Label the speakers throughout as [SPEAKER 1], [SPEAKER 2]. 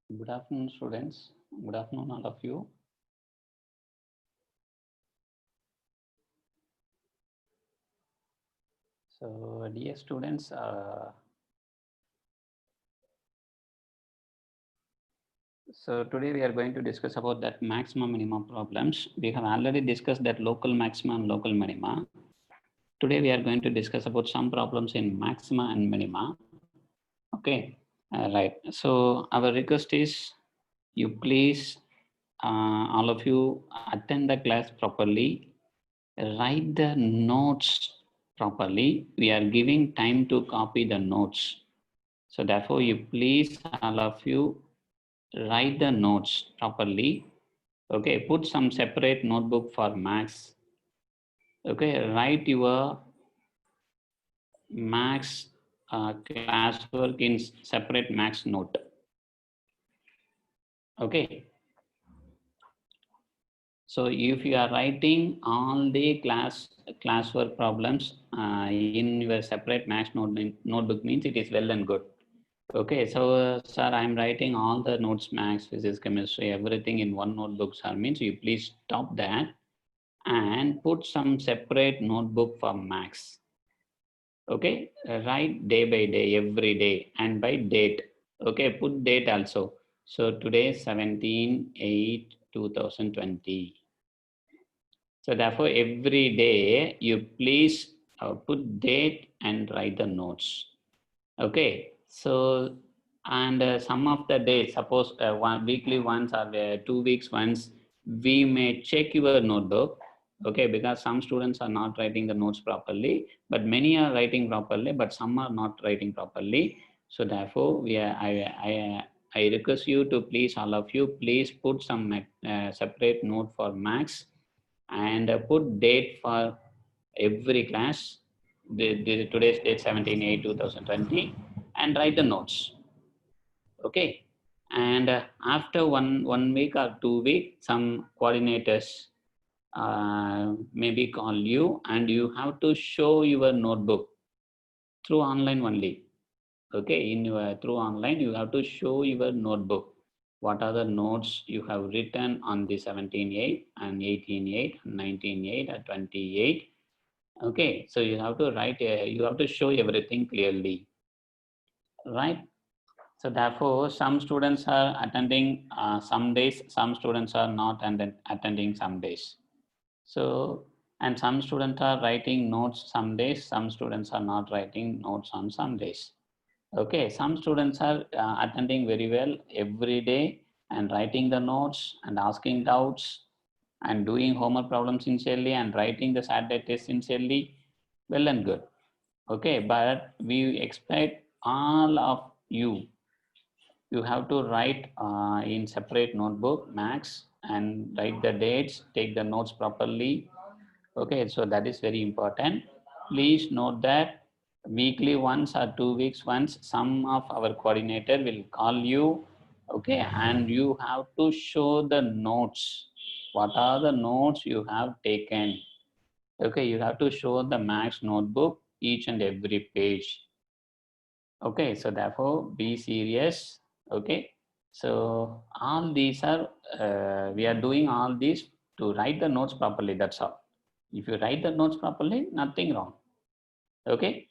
[SPEAKER 1] Good afternoon, students. Good afternoon, all of you. So, dear students, so today we are going to discuss about that maximum minimum problems. We have already discussed that local maxima and local minima. Today we are going to discuss about some problems in maxima and minima. Okay, right. So our request is you please, all of you, attend the class properly, write the notes properly. We are giving time to copy the notes. So therefore, you please, all of you, write the notes properly. Okay, put some separate notebook for max. Okay, write your max classwork in separate max note. Okay. So if you are writing all the classwork problems in your separate max notebook means it is well and good. Okay, so sir, I'm writing all the notes, max, physics, chemistry, everything in one notebook, sir, means you please stop that and put some separate notebook for max. Okay, write day by day, every day, and by date. Okay, put date also. So today 17/8/2020. So therefore, every day you please put date and write the notes. Okay, so and some of the days, suppose one weekly once or 2 weeks once, we may check your notebook. Okay, because some students are not writing the notes properly, but many are writing properly, but some are not writing properly. So therefore, I request you to please, all of you, please put some separate note for max and put date for every class. Today's date 17/8/2020 and write the notes. Okay. And after one week or 2 weeks, some coordinators maybe call you and you have to show your notebook through online only. Okay, in your through online, you have to show your notebook. What are the notes you have written on the 17/8 and 18/8, 19/8, and 28? Okay, so you have to write, you have to show everything clearly, right? So therefore, some students are attending some days, some students are not attending some days. So, and some students are writing notes some days, some students are not writing notes on some days. Okay, some students are attending very well every day and writing the notes and asking doubts and doing homework problems sincerely and writing the Saturday test sincerely. Well and good. Okay, but we expect all of you, you have to write in separate notebook, max, and write the dates, take the notes properly. Okay, so that is very important. Please note that weekly once or 2 weeks once, some of our coordinator will call you, okay, and you have to show the notes. What are the notes you have taken? Okay, you have to show the max notebook, each and every page. Okay, so therefore be serious. Okay, so all these are, we are doing all these to write the notes properly. That's all. If you write the notes properly, nothing wrong. Okay,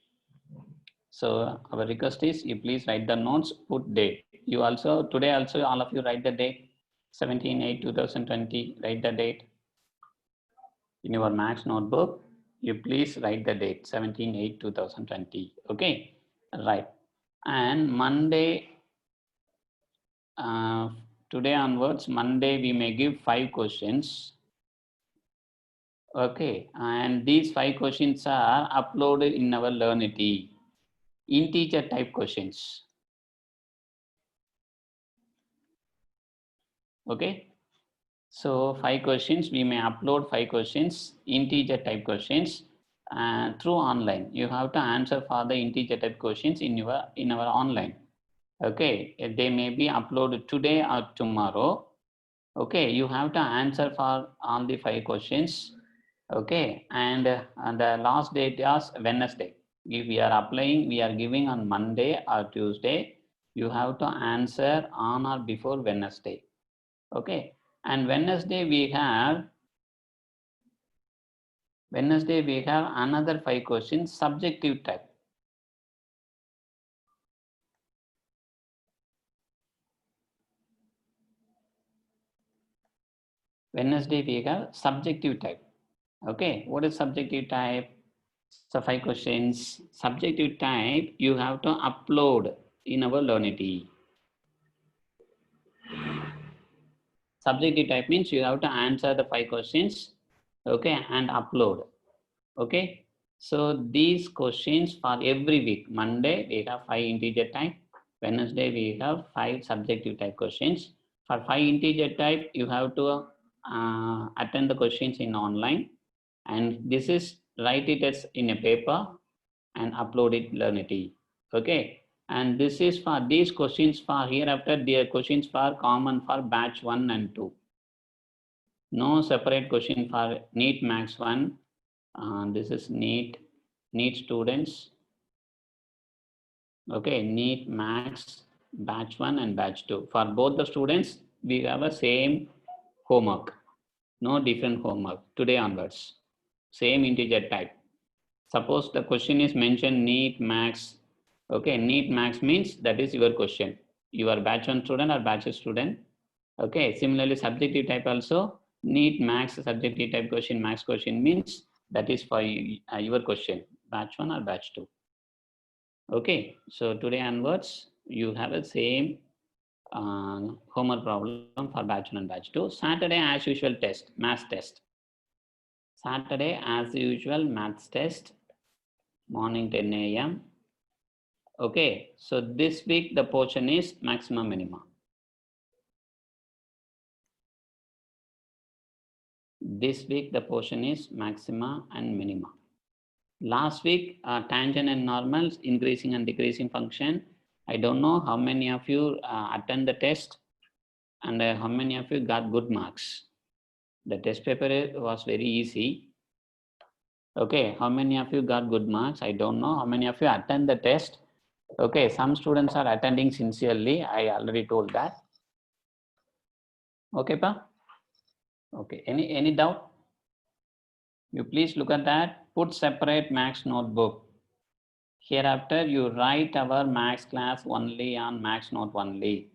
[SPEAKER 1] so our request is you please write the notes, put date. You also, today also, all of you write the date 17/8/2020. Write the date in your max notebook. You please write the date 17/8/2020. Okay, right. And Monday, uh, today onwards, Monday, we may give 5 questions. Okay, and these 5 questions are uploaded in our Learnity, integer type questions. Okay, so 5 questions, we may upload 5 questions, integer type questions, through online. You have to answer for the integer type questions in our online. Okay, they may be uploaded today or tomorrow. Okay, you have to answer for all the 5 questions. Okay, and the last date is Wednesday. If we are applying, we are giving on Monday or Tuesday. You have to answer on or before Wednesday. Okay. And Wednesday we have another 5 questions, subjective type. Wednesday we have subjective type. Okay, what is subjective type? So 5 questions. Subjective type you have to upload in our Learnity. Subjective type means you have to answer the 5 questions, okay, and upload. Okay, so these questions for every week. Monday we have 5 integer type. Wednesday we have 5 subjective type questions. For 5 integer type, you have to attend the questions in online, and this is write it as in a paper and upload it Learnity. Okay, and this is for these questions for hereafter. Their questions for common for batch 1 and 2. No separate question for NEET Max 1. This is NEET students. Okay, NEET Max batch 1 and batch 2. For both the students, we have a same homework. No different homework today onwards. Same integer type. Suppose the question is mentioned NEET Max. Okay, NEET Max means that is your question. You are batch 1 student or batch student. Okay, similarly subjective type also NEET Max subjective type question, max question means that is for your question, batch 1 or batch 2. Okay, so today onwards you have a same homework problem for batch 1 and batch 2. Saturday as usual test, maths test. Saturday as usual maths test, morning 10 a.m. Okay, so this week the portion is maximum minima. This week the portion is maxima and minima. Last week, tangent and normals, increasing and decreasing function. I don't know how many of you attend the test and how many of you got good marks. The test paper was very easy. Okay, how many of you got good marks? I don't know. How many of you attend the test? Okay, some students are attending sincerely. I already told that. Okay, pa? Okay, any doubt? You please look at that. Put separate max notebook. Hereafter, you write our max class only on max note only.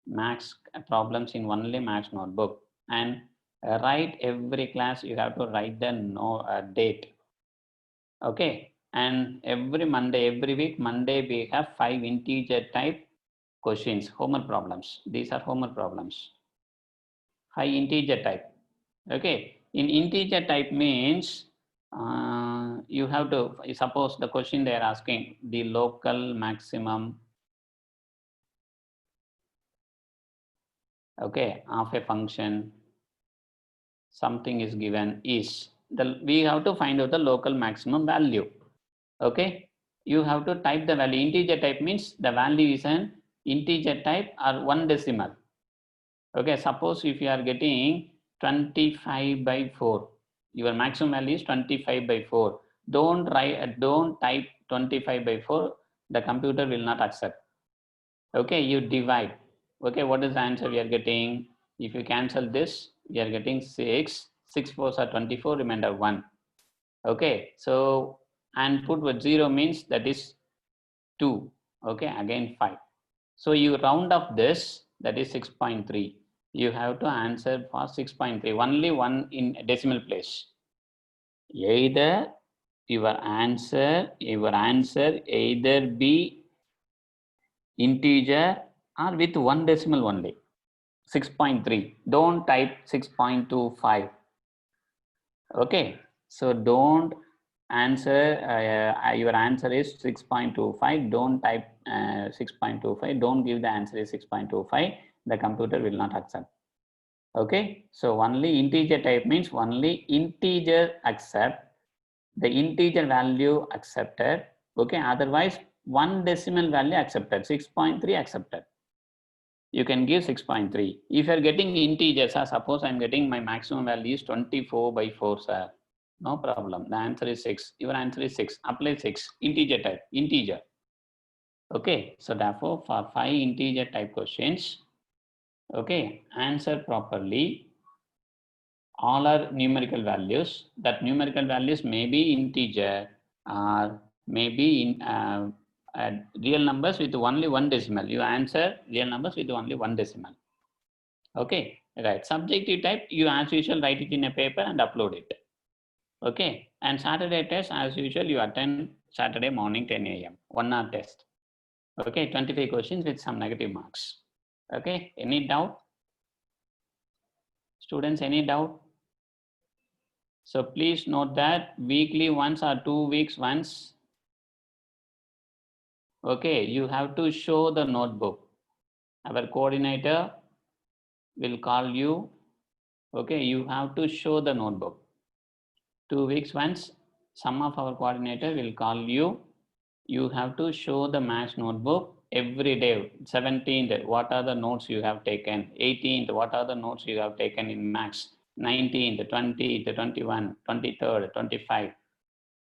[SPEAKER 1] Max problems in only max notebook. And write every class, you have to write the date. Okay. And every Monday, every week, Monday, we have 5 integer type questions, homework problems. These are homework problems. High integer type. Okay. In integer type means you have to, suppose the question they are asking, the local maximum, okay, of a function, something is given is, we have to find out the local maximum value. Okay, you have to type the value. Integer type means the value is an integer type or 1 decimal. Okay, suppose if you are getting 25 by 4, your maximum value is 25 by 4. Don't type 25 by 4, the computer will not accept. Okay, you divide. Okay, what is the answer we are getting? If you cancel this, we are getting 6. 6 4s are 24, remainder 1. Okay, so and put what 0 means that is 2. Okay, again 5. So you round up this, that is 6.3. You have to answer for 6.3, only 1 in decimal place. Either your answer either be integer or with 1 decimal only. 6.3. Don't type 6.25. Okay, so don't answer, your answer is 6.25. Don't type 6.25. Don't give the answer is 6.25. The computer will not accept. Okay, so only integer type means only integer accept, the integer value accepted. Okay, otherwise 1 decimal value accepted, 6.3 accepted. You can give 6.3. If you are getting integers, suppose I am getting my maximum value is 24 by 4, sir. No problem. The answer is 6. Your answer is 6. Apply 6. Integer type. Integer. Okay, so therefore for 5 integer type questions, okay, answer properly. All are numerical values. That numerical values may be integer or maybe in real numbers with only one decimal. You answer real numbers with only one decimal. Okay, right. Subjective type, you as usual write it in a paper and upload it. Okay, and Saturday test as usual you attend Saturday morning 10 a.m. 1 hour test. Okay, 25 questions with some negative marks. Okay, any doubt? Students, any doubt? So please note that weekly once or 2 weeks once, okay, you have to show the notebook. Our coordinator will call you. Okay, you have to show the notebook. 2 weeks once, some of our coordinator will call you. You have to show the maths notebook every day. 17th, what are the notes you have taken? 18th, what are the notes you have taken in maths? 19th, 20th, 21, 23rd, 25.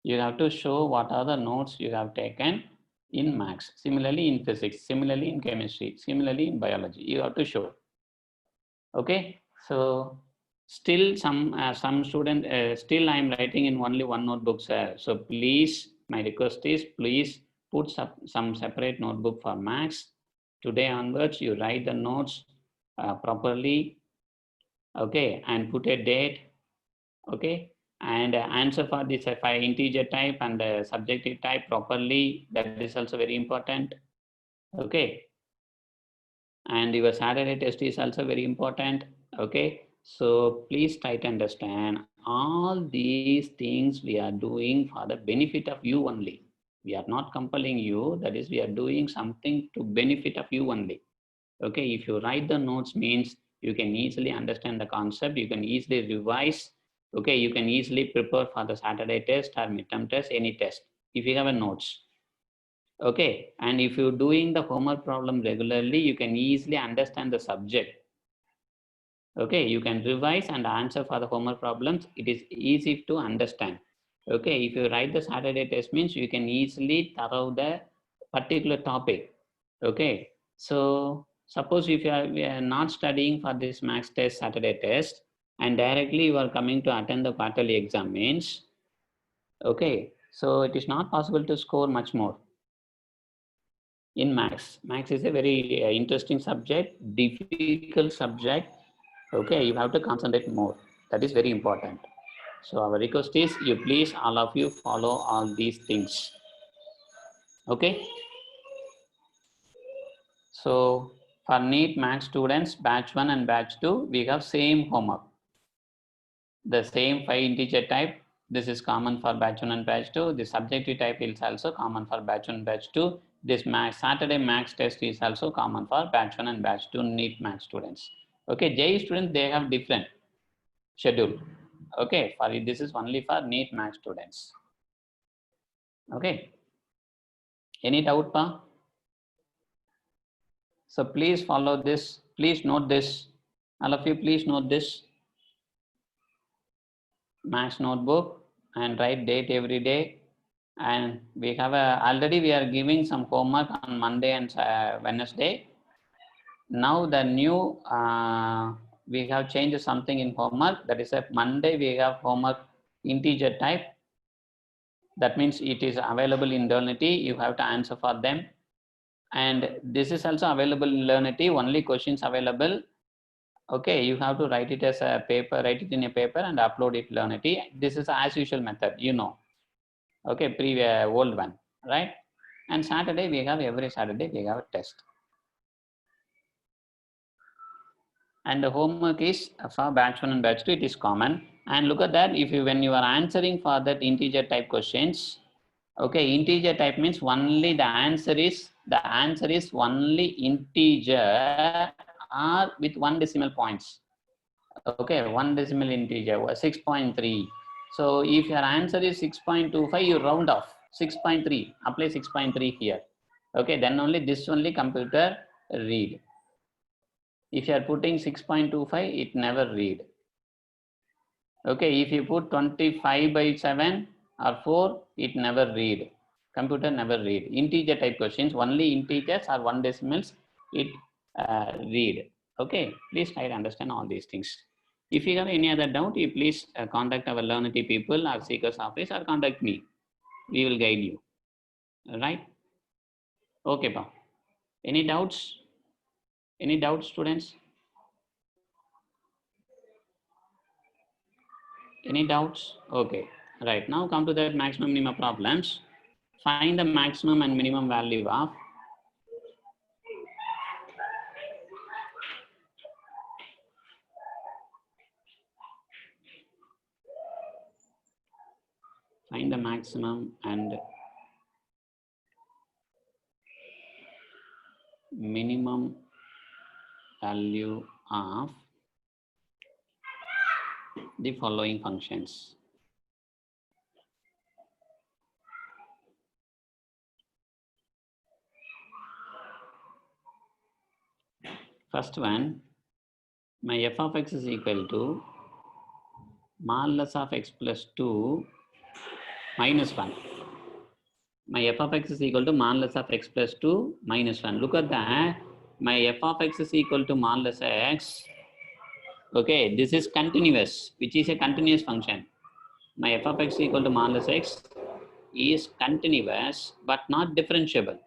[SPEAKER 1] You have to show what are the notes you have taken in maths. Similarly in physics, similarly in chemistry, similarly in biology. You have to show. Okay, so still some student still I am writing in only one notebook, sir. So please, my request is please put some separate notebook for maths. Today onwards, you write the notes properly. Okay, and put a date. Okay, and answer for this integer type and subjective type properly. That is also very important. Okay, and your Saturday test is also very important. Okay, so please try to understand all these things we are doing for the benefit of you only. We are not compelling you, that is we are doing something to benefit of you only. Okay, if you write the notes means you can easily understand the concept, you can easily revise. Okay, you can easily prepare for the Saturday test or midterm test, any test if you have a notes. Okay, and if you're doing the homework problem regularly, you can easily understand the subject. Okay, you can revise and answer for the homework problems. It is easy to understand. Okay, if you write the Saturday test means you can easily thorough the particular topic. Okay, so suppose if we are not studying for this max test, Saturday test, and directly you are coming to attend the quarterly exam means, okay, so it is not possible to score much more in max. Max is a very interesting subject, difficult subject. Okay, you have to concentrate more. That is very important. So our request is you please all of you follow all these things. Okay. So for NEET Max students, batch 1 and batch 2, we have same homework. The same 5 integer type. This is common for batch 1 and batch 2. The subjective type is also common for batch 1 and batch 2. This Saturday max test is also common for batch 1 and batch 2 NEET Max students. Okay, JEE students, they have different schedule. Okay, for this is only for NEET Max students. Okay, any doubt, pa? So please follow this. Please note this. All of you, please note this. Max notebook and write date every day. And we have already we are giving some homework on Monday and Wednesday. Now the new we have changed something in homework. That is a Monday we have homework integer type. That means it is available in Learnity. You have to answer for them. And this is also available in Learnity. Only questions available. Okay, you have to write it as a paper, write it in a paper and upload it Learnity. This is as usual method, you know. Okay, previous old one, right? And Saturday we have every Saturday we have a test. And the homework is for batch 1 and batch 2, it is common. And look at that, if you when you are answering for that integer type questions, okay, integer type means only the answer is only integer or with 1 decimal points. Okay, 1 decimal integer 6.3. So if your answer is 6.25, you round off 6.3, apply 6.3 here. Okay, then only this only computer read. If you are putting 6.25, it never read. Okay, if you put 25 by 7 or 4, it never read. Computer never read. Integer type questions, only integers or one decimals, it read. Okay, please try to understand all these things. If you have any other doubt, you please contact our Learnity people or Seekers office or contact me. We will guide you. All right? Okay, pa. Any doubts? Any doubts, students? Any doubts? Okay. Right. Now come to the maximum minimum problems. Find the maximum and minimum value of find the maximum and minimum value of the following functions. First one, my f of x is equal to modulus of x plus 2 minus 1. My f of x is equal to modulus of x plus 2 minus 1. Look at that. My f of x is equal to modulus x. Okay, this is continuous, which is a continuous function. My f of x is equal to modulus x is continuous but not differentiable.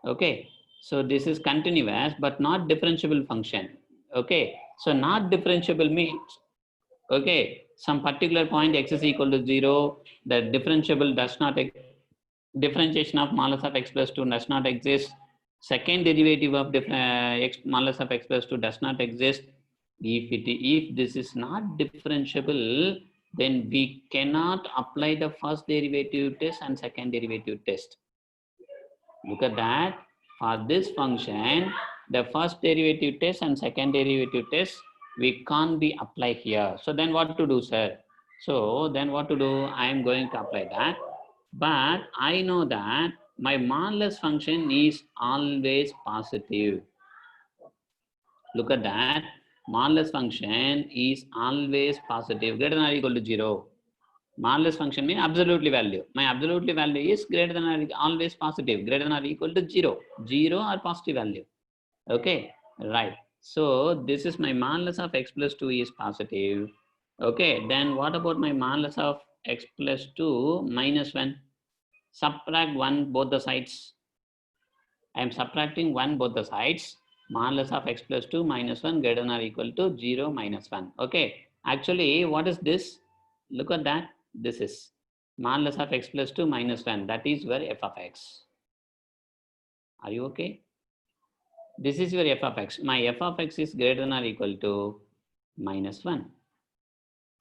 [SPEAKER 1] Okay, so this is continuous but not differentiable function. Okay, so not differentiable means, okay, some particular point x is equal to 0, the differentiable does not, differentiation of modulus of x plus 2 does not exist. Second derivative of x modulus of x plus 2 does not exist. If this is not differentiable, then we cannot apply the first derivative test and second derivative test. Look at that. For this function, the first derivative test and second derivative test, we can't be applied here. So then what to do, sir? So then what to do? I am going to apply that. But I know that my modulus function is always positive. Look at that. Modulus function is always positive, greater than or equal to 0. Modulus function means absolutely value. My absolutely value is greater than or always positive, greater than or equal to 0. 0 or positive value. Okay, right. So this is my modulus of x plus 2 is positive. Okay, then what about my modulus of x plus 2 minus 1? Subtract 1 both the sides. I am subtracting 1 both the sides. Modulus of x plus 2 minus 1 greater than or equal to 0 minus 1. Okay, actually what is this? Look at that. This is modulus of x plus 2 minus 1. That is your f of x. Are you okay? This is your f of x. My f of x is greater than or equal to minus 1.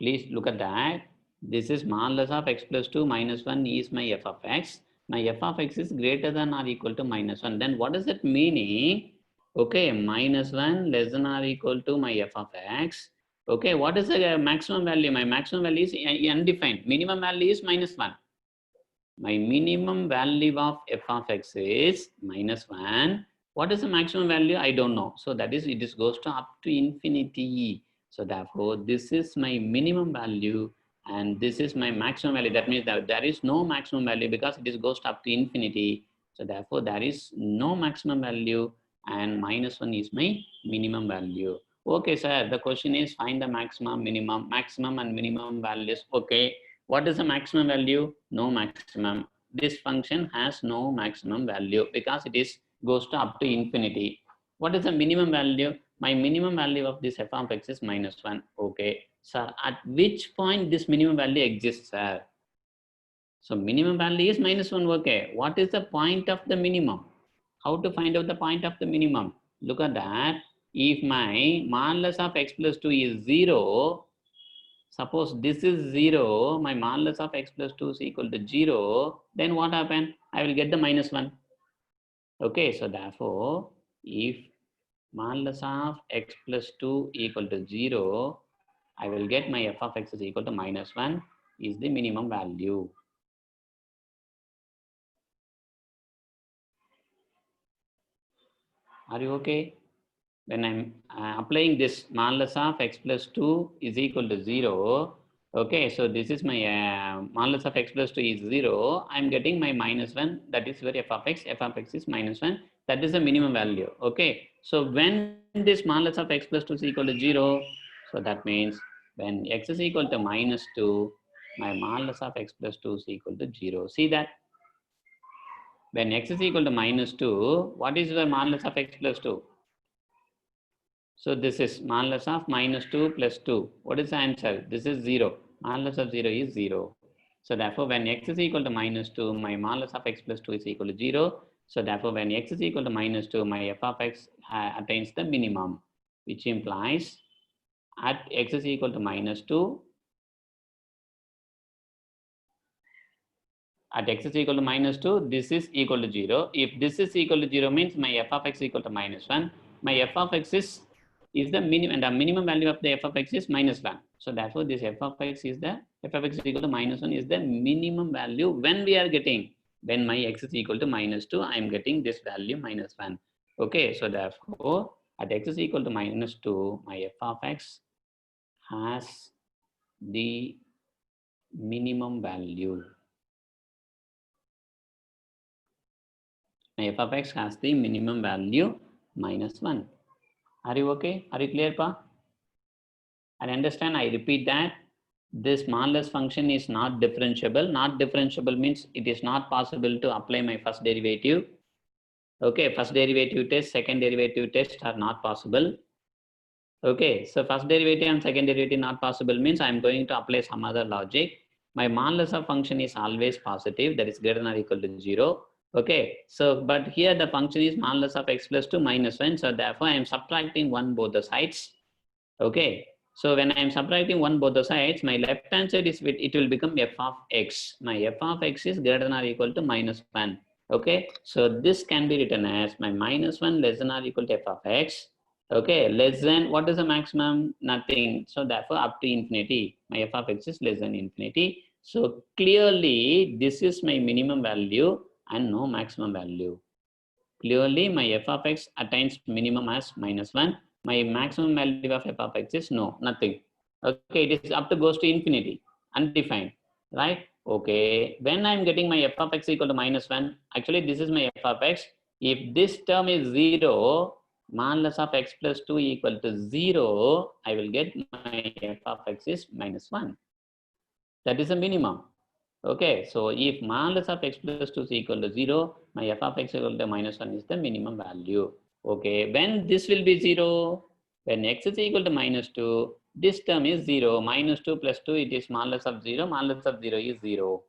[SPEAKER 1] Please look at that. This is modulus of x plus 2 minus 1 is my f of x. My f of x is greater than or equal to minus 1. Then what is that meaning? Okay, minus 1 less than or equal to my f of x. Okay, what is the maximum value? My maximum value is undefined. Minimum value is minus 1. My minimum value of f of x is minus 1. What is the maximum value? I don't know. So that is, it is goes to up to infinity. So therefore, this is my minimum value and this is my maximum value. That means that there is no maximum value because it is goes up to infinity. So therefore, there is no maximum value and minus 1 is my minimum value. Okay, sir, the question is find the maximum and minimum values. Okay, what is the maximum value? No maximum. This function has no maximum value because it is goes to up to infinity. What is the minimum value? My minimum value of this f of x is minus 1. Okay, sir, at which point this minimum value exists, sir? So minimum value is minus 1. Okay, what is the point of the minimum? How to find out the point of the minimum? Look at that. If my modulus of x plus 2 is 0, suppose this is 0, my modulus of x plus 2 is equal to 0, then what happened? I will get the minus 1. Okay, so therefore, if modulus of x plus 2 equal to 0, I will get my f of x is equal to minus 1 is the minimum value. Are you okay? When I'm applying this modulus of x plus 2 is equal to 0, Okay, so this is my modulus of x plus 2 is 0. I'm getting my minus 1. That is where f of x is minus 1. That is the minimum value. Okay, so when this modulus of x plus 2 is equal to 0, so that means when x is equal to minus 2, my modulus of x plus 2 is equal to 0. See that? When x is equal to minus 2, what is the modulus of x plus 2? So this is modulus of minus 2 plus 2. What is the answer? This is 0. Modulus of 0 is 0. So therefore, when x is equal to minus 2, my modulus of x plus 2 is equal to 0. So therefore, when x is equal to minus 2, my f of x attains the minimum, which implies at x is equal to minus 2, at x is equal to minus 2, this is equal to 0. If this is equal to 0 means my f of x equal to minus 1. My f of x is the minimum, and the minimum value of the f of x is minus 1. So therefore, this f of x is the f of x is equal to minus 1 is the minimum value when we are getting, when my x is equal to minus 2, I am getting this value minus 1. Okay, so therefore, at x is equal to minus 2, my f of x has the minimum value. My f of x has the minimum value minus 1. Are you okay? Are you clear, Pa? I understand. I repeat that this modulus function is not differentiable. Not differentiable means it is not possible to apply my first derivative. Okay, first derivative test, second derivative test are not possible. Okay, so first derivative and second derivative not possible means I am going to apply some other logic. My modulus of function is always positive, that is greater than or equal to 0. Okay, so but here the function is modulus of x plus 2 minus 1. So therefore, I am subtracting 1 both the sides. Okay, so when I am subtracting 1 both the sides, my left hand side is with, it will become f of x. My f of x is greater than or equal to minus 1. Okay, so this can be written as my minus 1 less than or equal to f of x. Okay, less than, what is the maximum? Nothing. So therefore, up to infinity, my f of x is less than infinity. So clearly, this is my minimum value and no maximum value. Clearly, my f of x attains minimum as minus 1. My maximum value of f of x is no, nothing. Okay, it is up to goes to infinity, undefined, right? Okay, when I'm getting my f of x equal to minus 1, actually this is my f of x. If this term is 0, modulus of x plus 2 equal to 0, I will get my f of x is minus 1. That is the minimum. Okay, so if modulus of x plus 2 is equal to 0, my f of x equal to minus 1 is the minimum value. Okay, when this will be 0, when x is equal to minus 2, this term is 0. Minus 2 plus 2, it is modulus of 0. Modulus of 0 is 0.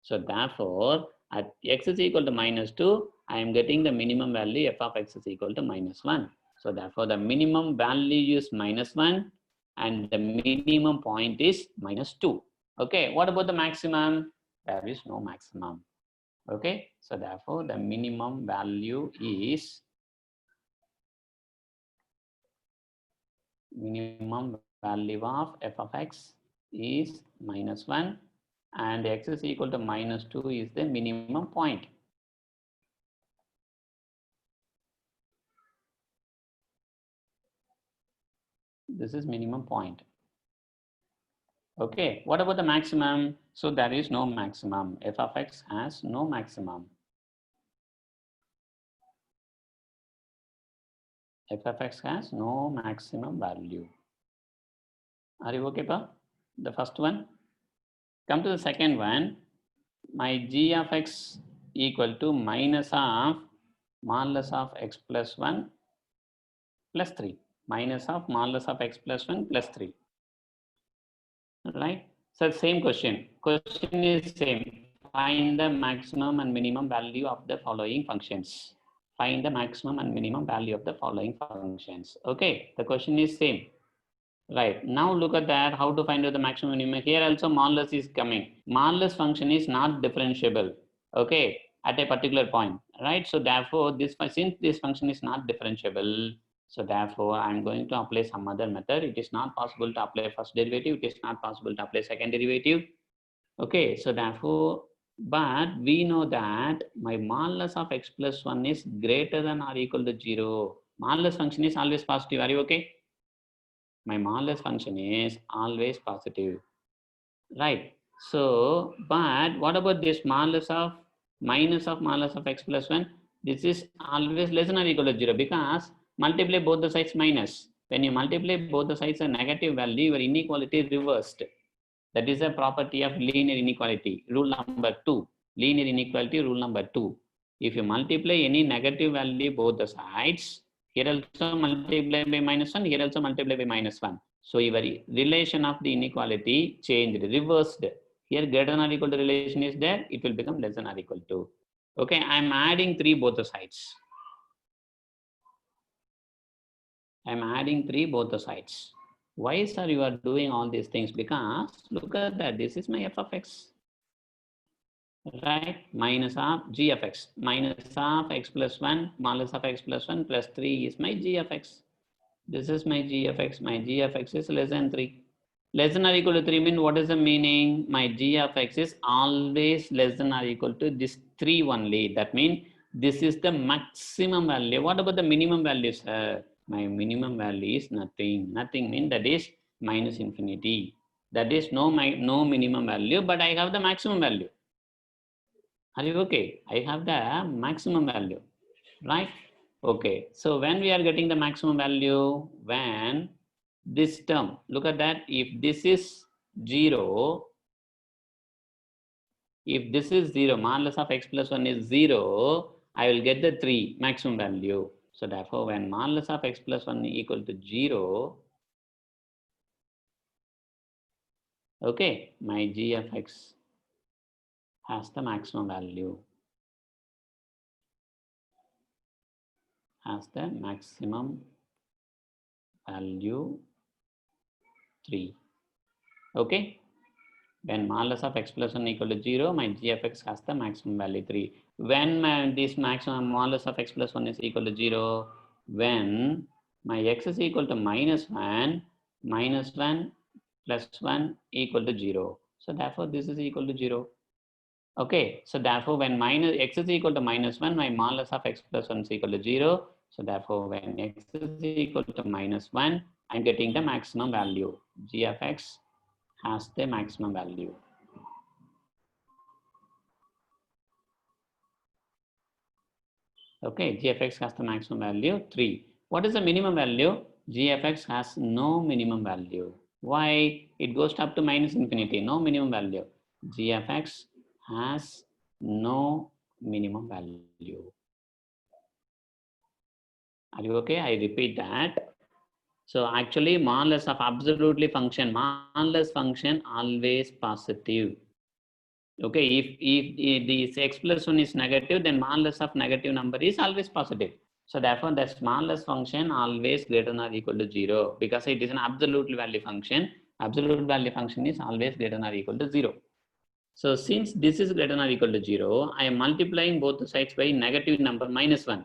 [SPEAKER 1] So therefore, at x is equal to minus 2, I am getting the minimum value f of x is equal to minus 1. So therefore, the minimum value is minus 1 and the minimum point is minus 2. Okay, what about the maximum? There is no maximum. Okay, so therefore, the minimum value is minimum value of f of x is minus 1 and x is equal to minus 2 is the minimum point. This is minimum point. Okay, what about the maximum? So there is no maximum. F of x has no maximum. F of x has no maximum value. Are you okay, Pa? The first one. Come to the second one. My g of x equal to minus of modulus of x plus 1 plus 3. Minus of modulus of x plus 1 plus 3. Right? So same question. Question is same. Find the maximum and minimum value of the following functions. Find the maximum and minimum value of the following functions. Okay, the question is same. Right, now look at that, how to find out the maximum minimum. Here also modulus is coming. Modulus function is not differentiable, okay, at a particular point, right? So therefore, since this function is not differentiable, so therefore, I'm going to apply some other method. It is not possible to apply first derivative. It is not possible to apply second derivative. Okay, so therefore, but we know that my modulus of x plus 1 is greater than or equal to 0. Modulus function is always positive. Are you okay? My modulus function is always positive. right? So, but what about this modulus of modulus of x plus 1? This is always less than or equal to 0 because multiply both the sides minus. When you multiply both the sides a negative value, your inequality is reversed. That is a property of linear inequality. Rule number 2. Linear inequality rule number 2. If you multiply any negative value both the sides, here also multiply by minus 1, here also multiply by minus 1. So your relation of the inequality changed, reversed. Here greater than or equal to relation is there, it will become less than or equal to. Okay, I am adding 3 both the sides. I am adding 3 both the sides. Why, sir, you are doing all these things? Because look at that, this is my f of x, right? Minus of g of x, minus of x plus 1, modulus of x plus 1 plus 3 is my g of x. This is my g of x. My g of x is less than 3. Less than or equal to 3 means what is the meaning? My g of x is always less than or equal to this 3 only. That means this is the maximum value. What about the minimum value, sir? My minimum value is nothing. Nothing means that is minus infinity. That is no minimum value, but I have the maximum value. Are you okay? I have the maximum value, right? Okay, so when we are getting the maximum value, when this term, look at that, if this is 0, if this is 0, modulus of x plus 1 is 0, I will get the 3 maximum value. So therefore, when modulus of x plus 1 equal to 0, okay, my g of x has the maximum value, has the maximum value 3, okay. When modulus of x plus 1 equal to 0, my g of x has the maximum value 3. When this maximum modulus of x plus 1 is equal to 0, when my x is equal to minus 1 plus 1 equal to 0. So therefore, this is equal to 0. Okay, so therefore, when minus x is equal to minus 1, my modulus of x plus 1 is equal to 0. So therefore, when x is equal to minus 1, I'm getting the maximum value. G of x has the maximum value. Okay, g of x has the maximum value 3. What is the minimum value? G of x has no minimum value. Why? It goes up to minus infinity, no minimum value. G of x has no minimum value. Are you okay? I repeat that. So actually, modulus of absolutely function, modulus function always positive. Okay, if this x plus 1 is negative, then modulus of negative number is always positive. So therefore, the smallest function always greater than or equal to 0 because it is an absolute value function. Absolute value function is always greater than or equal to 0. So since this is greater than or equal to 0, I am multiplying both the sides by negative number minus 1.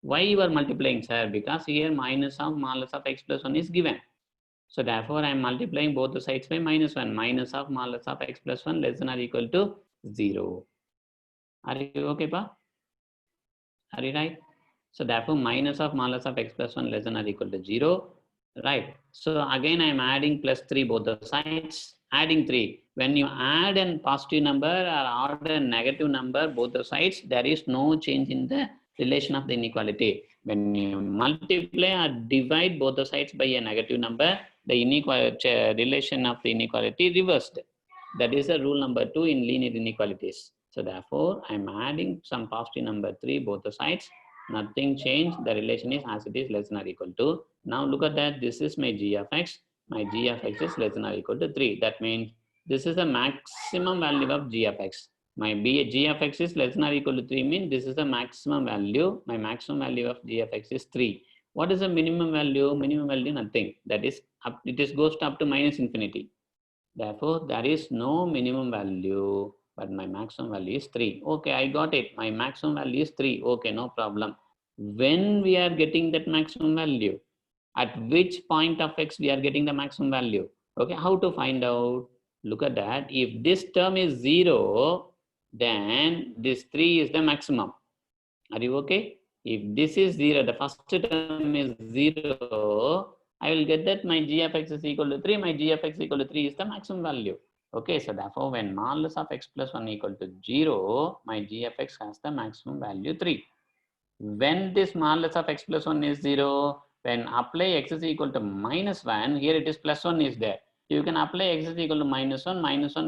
[SPEAKER 1] Why you are multiplying, sir? Because here minus of modulus of x plus 1 is given. So therefore, I am multiplying both the sides by minus 1. Minus of modulus of x plus 1 less than or equal to 0. Are you okay, pa? Are you right? So therefore, minus of modulus of x plus 1 less than or equal to 0. Right. So again, I am adding plus 3 both the sides. Adding 3. When you add a positive number or add a negative number both the sides, there is no change in the relation of the inequality. When you multiply or divide both the sides by a negative number, the inequality relation of the inequality reversed. That is the rule number 2 in linear inequalities. So therefore, I am adding some positive number 3 both the sides. Nothing changed. The relation is as it is less than or equal to. Now look at that. This is my g of x. My g of x is less than or equal to 3. That means this is the maximum value of g of x. My g of x is less than or equal to 3 means this is the maximum value. My maximum value of g of x is 3. What is the minimum value? Minimum value nothing. That is up, it is goes up to minus infinity. Therefore, there is no minimum value, but my maximum value is 3. Okay, I got it. My maximum value is 3. Okay, no problem. When we are getting that maximum value, at which point of x we are getting the maximum value? Okay, how to find out? Look at that. If this term is 0, then this 3 is the maximum. Are you okay? If this is 0, the first term is 0, I will get that my g of x is equal to 3. My g of x equal to 3 is the maximum value. Okay, so therefore, when modulus of x plus 1 equal to 0, my g of x has the maximum value 3. When this modulus of x plus 1 is 0, when apply x is equal to minus 1, here it is plus 1 is there. You can apply x is equal to minus 1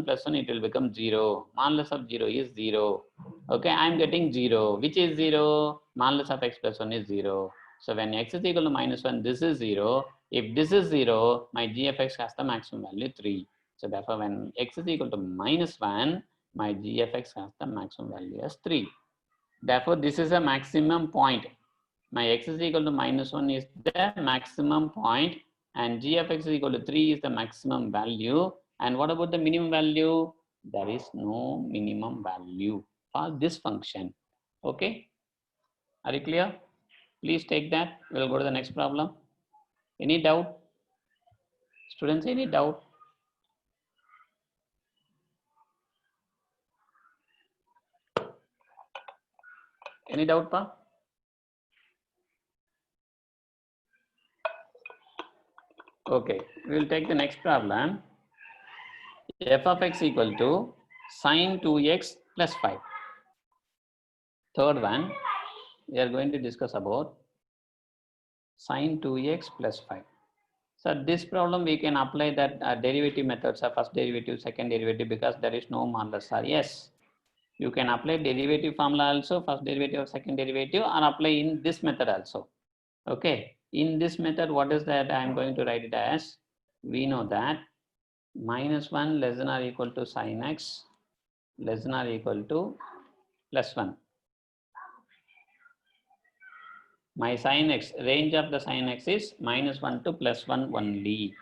[SPEAKER 1] plus 1, it will become 0. Modulus of 0 is 0. Okay, I am getting 0. Which is 0? Modulus of x plus 1 is 0. So when x is equal to minus 1, this is 0. If this is 0, my g of x has the maximum value 3. So therefore, when x is equal to minus 1, my g of x has the maximum value as 3. Therefore, this is a maximum point. My x is equal to minus 1 is the maximum point, and g of x is equal to 3 is the maximum value. And what about the minimum value? There is no minimum value for this function. Okay, are you clear? Please take that. We'll go to the next problem. Any doubt? Students, any doubt? Any doubt, Pa? Okay, we'll take the next problem. F of x equal to sine 2x plus 5. Third one, we are going to discuss about sine 2x plus 5. So this problem we can apply that derivative methods of first derivative, second derivative, because there is no modulus r. Yes, you can apply derivative formula also, first derivative or second derivative, or apply in this method also. Okay, in this method, what is that? I am going to write it as, we know that minus 1 less than or equal to sine x less than or equal to plus 1. My sin x, range of the sin x is minus 1 to plus 1 only.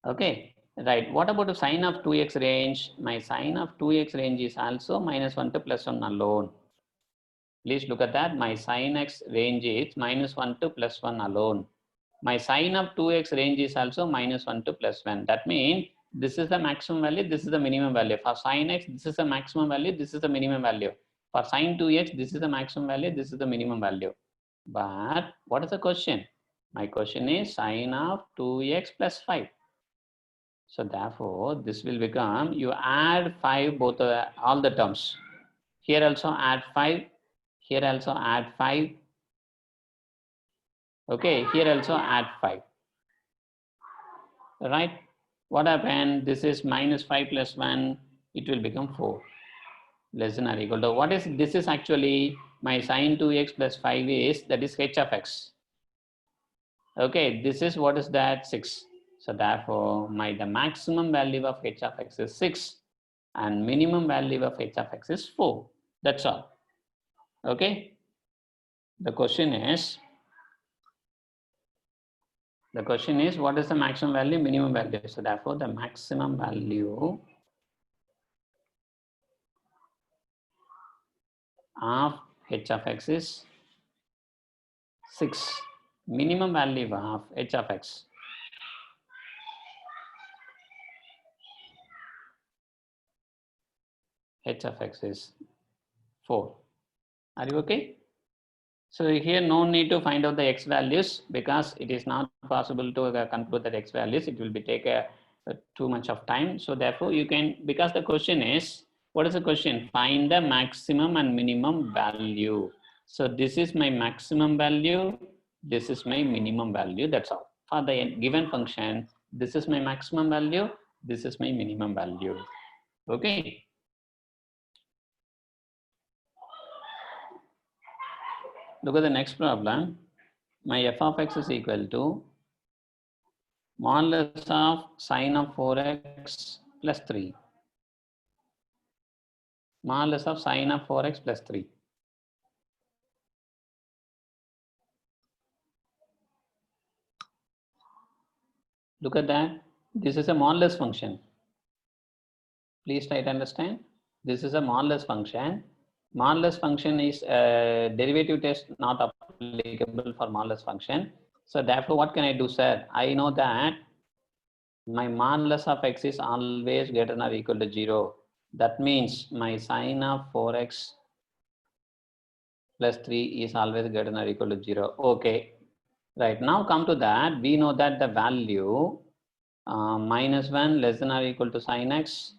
[SPEAKER 1] Okay, right. What about the sin of 2x range? My sin of 2x range is also minus 1 to plus 1 alone. Please look at that. My sin x range is minus 1 to plus 1 alone. My sin of 2x range is also minus 1 to plus 1. That means this is the maximum value, this is the minimum value. For sin x, this is the maximum value, this is the minimum value. For sin 2x, this is the maximum value, this is the minimum value. But what is the question? My question is sine of 2x plus 5. So therefore, this will become, you add 5 both all the terms. Here also add 5. Here also add 5. Okay, here also add 5. Right? What happened? This is minus 5 plus 1. It will become 4. Less than or equal to, what is this? Is actually my sine 2x plus 5 is, that is h of x. Okay, this is, what is that? 6. So therefore, the maximum value of h of x is 6 and minimum value of h of x is 4. That's all. Okay. The question is, what is the maximum value, minimum value? So therefore, the maximum value of h of x is 6. Minimum value of h of x is 4. Are you okay? So here no need to find out the x values, because it is not possible to conclude that x values. It will be take too much of time. So therefore you can, because the question is, what is the question? Find the maximum and minimum value. So this is my maximum value. This is my minimum value. That's all. For the given function, this is my maximum value. This is my minimum value. Okay. Look at the next problem. My f of x is equal to modulus of sine of 4x plus 3. Modulus of sine of 4x plus 3. Look at that. This is a modulus function. Please try to understand. This is a modulus function. Modulus function is a derivative test not applicable for modulus function. So therefore, what can I do, sir? I know that my modulus of x is always greater than or equal to 0. That means my sine of 4x plus 3 is always greater than or equal to 0. Okay. Right. Now come to that. We know that the value minus 1 less than or equal to sin x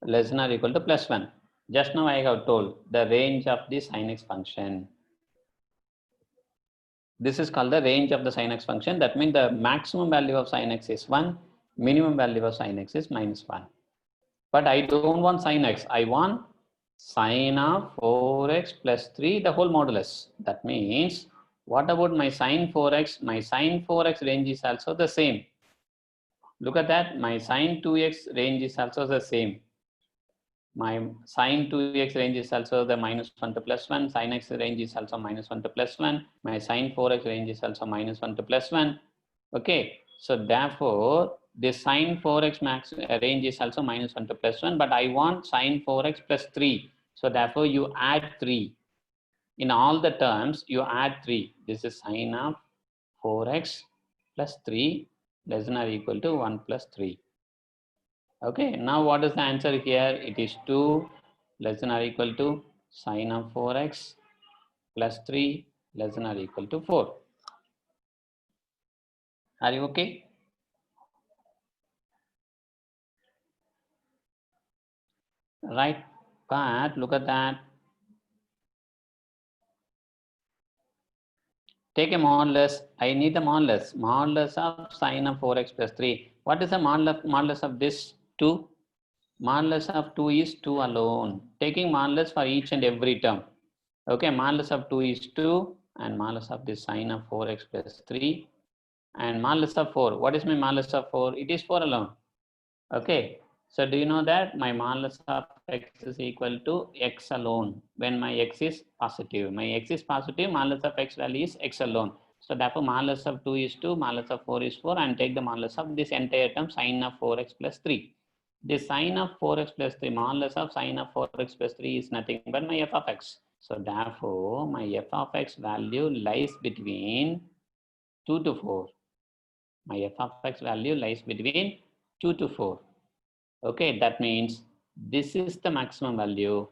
[SPEAKER 1] less than or equal to plus 1. Just now I have told the range of the sin x function. This is called the range of the sin x function. That means the maximum value of sin x is 1, minimum value of sin x is minus 1. But I don't want sin x. I want sin of 4x plus 3 the whole modulus. That means what about my sin 4x? My sin 4x range is also the same. Look at that. My sin 2x range is also the same. My sin 2x range is also the minus 1 to plus 1. Sin x range is also minus 1 to plus 1. My sin 4x range is also minus 1 to plus 1. Okay. So therefore, the sin 4x max range is also minus 1 to plus 1. But I want sin 4x plus 3. So therefore, you add 3. In all the terms, you add 3. This is sin of 4x plus 3 less than or equal to 1 plus 3. Okay, now what is the answer here? It is 2 less than or equal to sin of 4x plus 3 less than or equal to 4. Are you okay? Right, but look at that. Take a modulus. I need the modulus. Modulus of sin of 4x plus 3. What is the modulus of this 2? Modulus of 2 is 2 alone. Taking modulus for each and every term. Okay, modulus of 2 is 2 and modulus of this sin of 4x plus 3 and modulus of 4. What is my modulus of 4? It is 4 alone. Okay, so do you know that my modulus of x is equal to x alone when my x is positive. My x is positive, modulus of x value is x alone. So therefore modulus of 2 is 2, modulus of 4 is 4 and take the modulus of this entire term sin of 4x plus 3. The sin of 4x plus 3, modulus of sin of 4x plus 3 is nothing but my f of x. So therefore my f of x value lies between 2 to 4. My f of x value lies between 2 to 4. Okay, that means this is the maximum value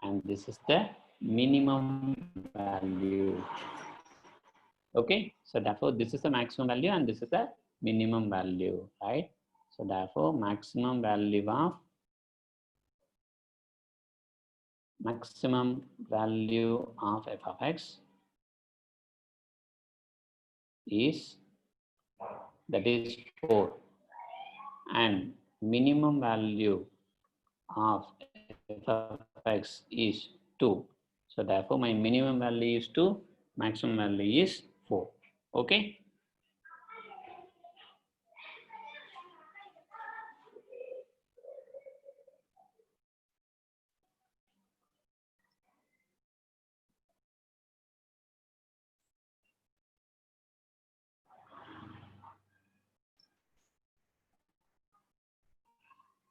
[SPEAKER 1] and this is the minimum value. Okay, so therefore this is the maximum value and this is the minimum value, right? So therefore maximum value of f of x is, that is 4, and minimum value of f of x is 2. So therefore my minimum value is 2, maximum value is 4. Okay.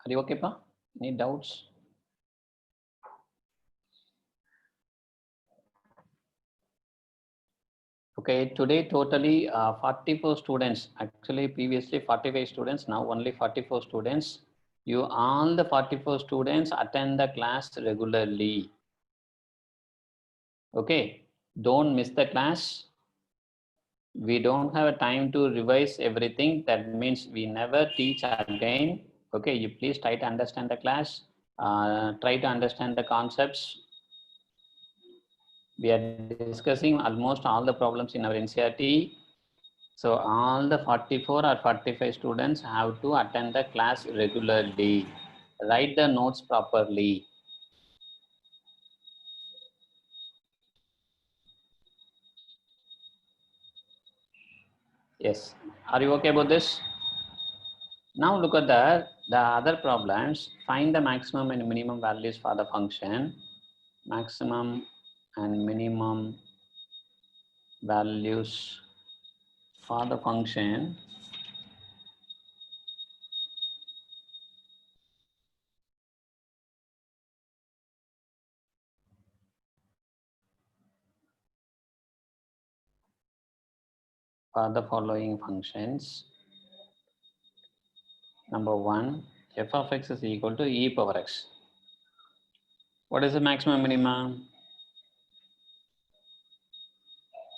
[SPEAKER 1] Are you okay, Pa? Any doubts? Okay, today totally 44 students, actually previously 45 students, now only 44 students. You all the 44 students attend the class regularly. Okay, don't miss the class. We don't have a time to revise everything. That means we never teach again. Okay, you please try to understand the class, try to understand the concepts. We are discussing almost all the problems in our NCERT. So all the 44 or 45 students have to attend the class regularly. Write the notes properly. Yes. Are you okay about this? Now look at the other problems. Find the maximum and minimum values for the function. Maximum and minimum values for the function for the following functions. Number 1, f of x is equal to e power x. What is the maximum minimum?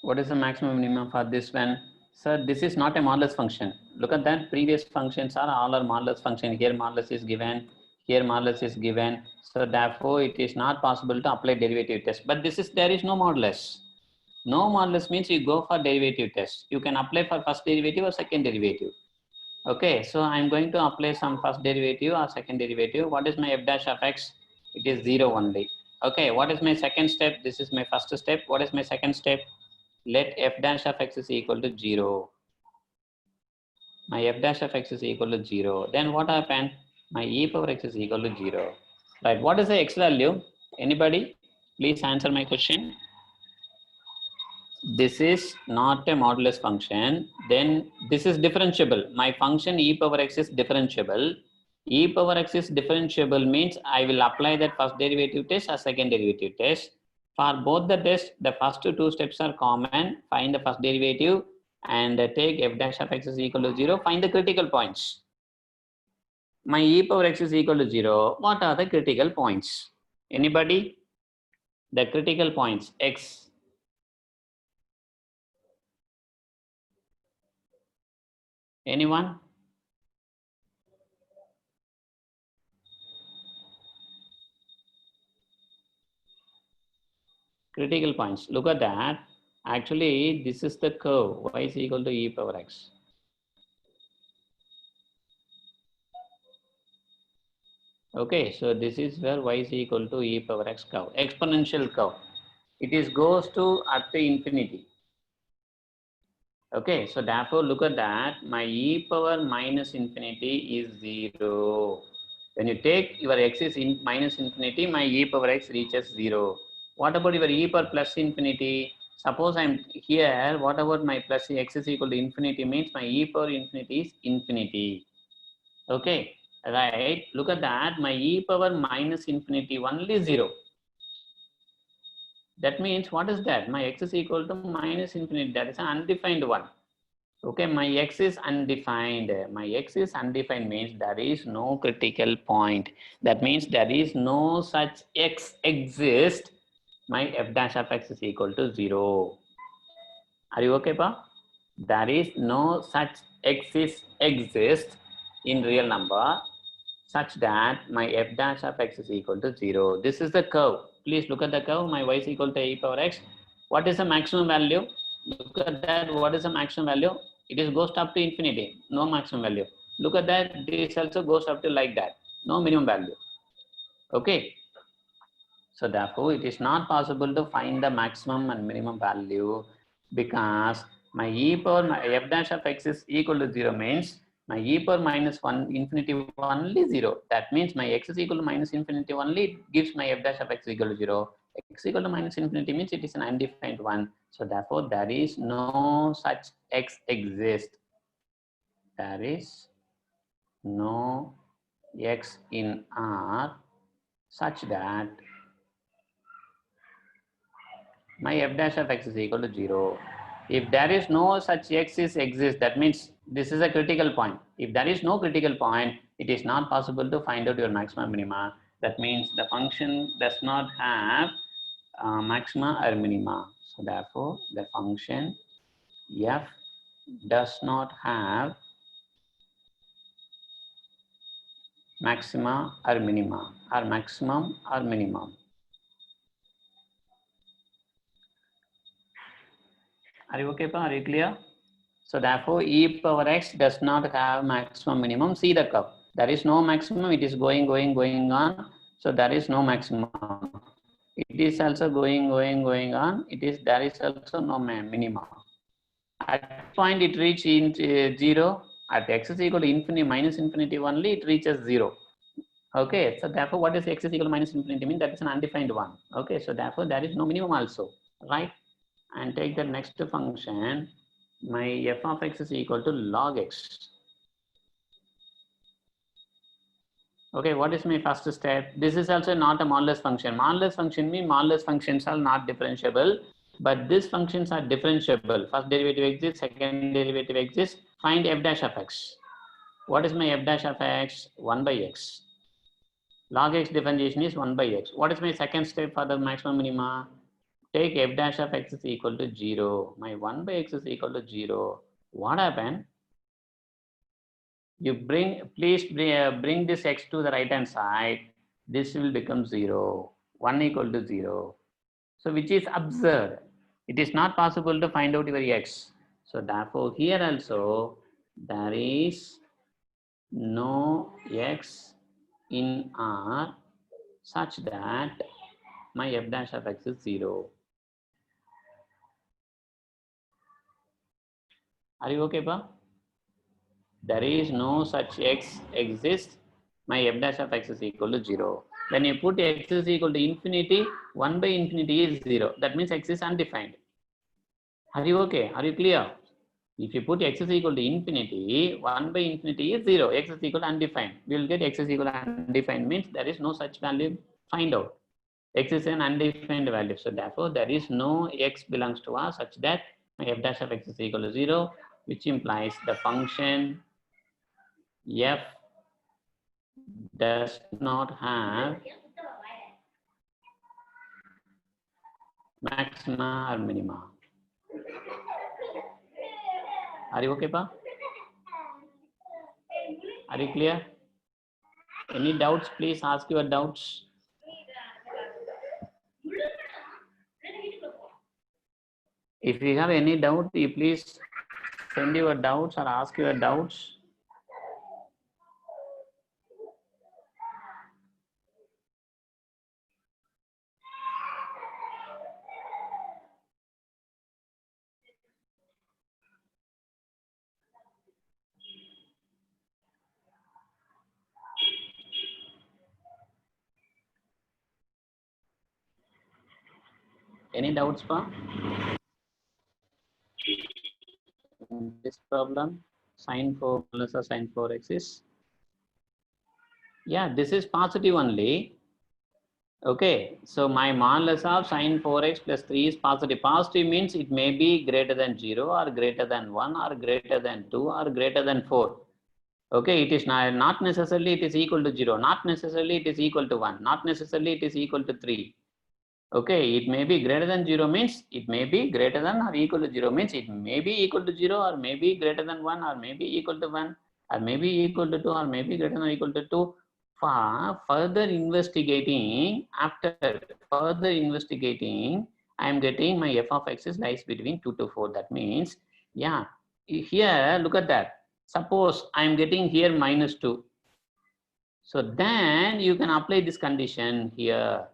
[SPEAKER 1] What is the maximum minimum for this one? So this is not a modulus function. Look at that. Previous functions are all are modulus function. Here modulus is given. Here modulus is given. So therefore, it is not possible to apply derivative test. But this is there is no modulus. No modulus means you go for derivative test. You can apply for first derivative or second derivative. Okay, so I'm going to apply some first derivative or second derivative. What is my f dash of x? It is 0 only. Okay, what is my second step? This is my first step. What is my second step? Let f dash of x is equal to 0. My f dash of x is equal to 0. Then what happened? My e power x is equal to 0. Right, what is the x value? Anybody? Please answer my question. This is not a modulus function. Then this is differentiable. My function e power x is differentiable. E power x is differentiable means I will apply that first derivative test or second derivative test. For both the tests, the first two steps are common. Find the first derivative and take f dash of x is equal to 0. Find the critical points. My e power x is equal to 0. What are the critical points? Anybody? The critical points x. Anyone? Critical points. Look at that. Actually, this is the curve. Y is equal to e power x. Okay, so this is where y is equal to e power x curve. Exponential curve. It is goes to at the infinity. Okay, so therefore look at that. My e power minus infinity is 0. When you take your x is in minus infinity, my e power x reaches 0. What about your e power plus infinity? Suppose I'm here, what about my plus x is equal to infinity means my e power infinity is infinity. Okay, right. Look at that. My e power minus infinity only 0. That means what is that? My x is equal to minus infinity. That is an undefined one. Okay, my x is undefined. My x is undefined means there is no critical point. That means there is no such x exist. My f dash of x is equal to 0. Are you okay, pa? There is no such x exist in real number such that my f dash of x is equal to 0. This is the curve. Please look at the curve. My y is equal to e power x. What is the maximum value? Look at that. What is the maximum value? It is goes up to infinity. No maximum value. Look at that. This also goes up to like that. No minimum value. Okay. So therefore, it is not possible to find the maximum and minimum value because my e power my f dash of x is equal to 0 means my e power minus 1 infinity only 0. That means my x is equal to minus infinity only gives my f dash of x equal to 0. X equal to minus infinity means it is an undefined one. So therefore, there is no such x exist. There is no x in R such that my f dash of x is equal to 0. If there is no such x is exist, that means this is a critical point. If there is no critical point, it is not possible to find out your maxima minima. That means the function does not have maxima or minima. So therefore, the function f does not have maxima or minima or maximum or minimum. Are you okay, pa? Are you clear? So therefore, e power x does not have maximum minimum. See the curve. There is no maximum. It is going on. So there is no maximum. It is also going on. There is also no minimum. At point it reaches in 0. At x is equal to infinity minus infinity only it reaches 0. Okay. So therefore, what is x is equal to minus infinity mean? That is an undefined one. Okay. So therefore, there is no minimum also, right? And take the next function. My f of x is equal to log x. Okay, what is my first step? This is also not a modulus function. Modulus function means modulus functions are not differentiable, but these functions are differentiable. First derivative exists, second derivative exists. Find f dash of x. What is my f dash of x? 1 by x. Log x differentiation is 1 by x. What is my second step for the maximum minima? Take f dash of x is equal to 0. My 1 by x is equal to 0. what happened? You please bring this x to the right hand side. This will become 0, 1 equal to 0. So which is absurd. It is not possible to find out your x. So therefore here also there is no x in R such that my f dash of x is 0. Are you okay, pa? There is no such x exists. My f dash of x is equal to 0. When you put x is equal to infinity, 1 by infinity is 0. That means x is undefined. Are you okay? Are you clear? If you put x is equal to infinity, 1 by infinity is 0. X is equal to undefined. We will get x is equal to undefined means there is no such value. Find out. X is an undefined value. So therefore, there is no x belongs to R such that my f dash of x is equal to 0, which implies the function f does not have maxima or minima. Are you okay, pa? Are you clear? Any doubts? Please ask your doubts. If you have any doubt, you please send your doubts or ask your doubts. Any doubts, pa? This problem, sine 4 plus or sine 4x is, yeah, this is positive only. Okay, so my modulus of sine 4x plus 3 is positive. Positive means it may be greater than 0 or greater than 1 or greater than 2 or greater than 4. Okay, it is not necessarily it is equal to 0, not necessarily it is equal to 1, not necessarily it is equal to 3. Okay, it may be greater than 0 means it may be greater than or equal to 0 means it may be equal to 0 or may be greater than 1 or may be equal to 1 or may be equal to 2 or may be greater than or equal to 2. For further investigating, after further investigating, I am getting my f of x is lies between 2 to 4. That means, yeah, here look at that. Suppose I am getting here minus 2. So then you can apply this condition here.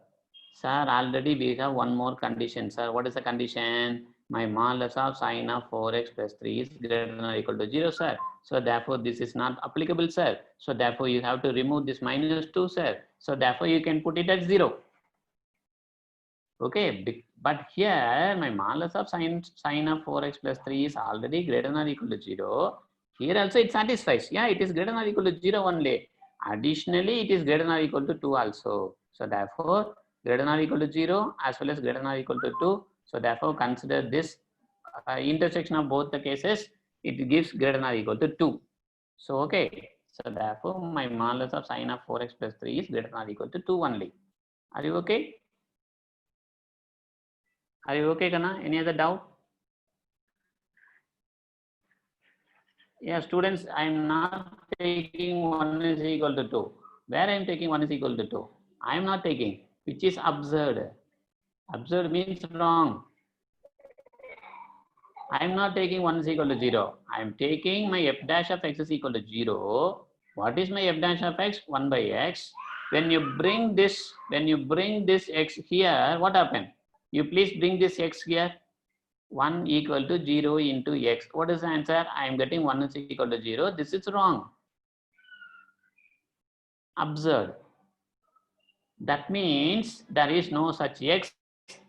[SPEAKER 1] Sir, already we have one more condition. Sir, what is the condition? My modulus of sine of 4x plus 3 is greater than or equal to 0, sir. So therefore, this is not applicable, sir. So therefore, you have to remove this minus 2, sir. So therefore, you can put it at 0. Okay, but here my modulus of sine of 4x plus 3 is already greater than or equal to 0. Here also it satisfies. Yeah, it is greater than or equal to 0 only. Additionally, it is greater than or equal to 2 also. So therefore, greater than or equal to 0 as well as greater than or equal to 2. So therefore, consider this intersection of both the cases, it gives greater than or equal to 2. So okay, so therefore, my modulus of sine of 4x plus 3 is greater than or equal to 2 only. Are you okay? Are you okay, Kana? Any other doubt? Yeah, students, I am not taking 1 is equal to 2. Where I am taking 1 is equal to 2? I am not taking, which is absurd. Absurd means wrong. I am not taking 1 is equal to 0. I am taking my f dash of x is equal to 0. What is my f dash of x? 1 by x. When you bring this x here, what happened? You please bring this x here. 1 equal to 0 into x. What is the answer? I am getting 1 is equal to 0. This is wrong. Absurd. That means there is no such x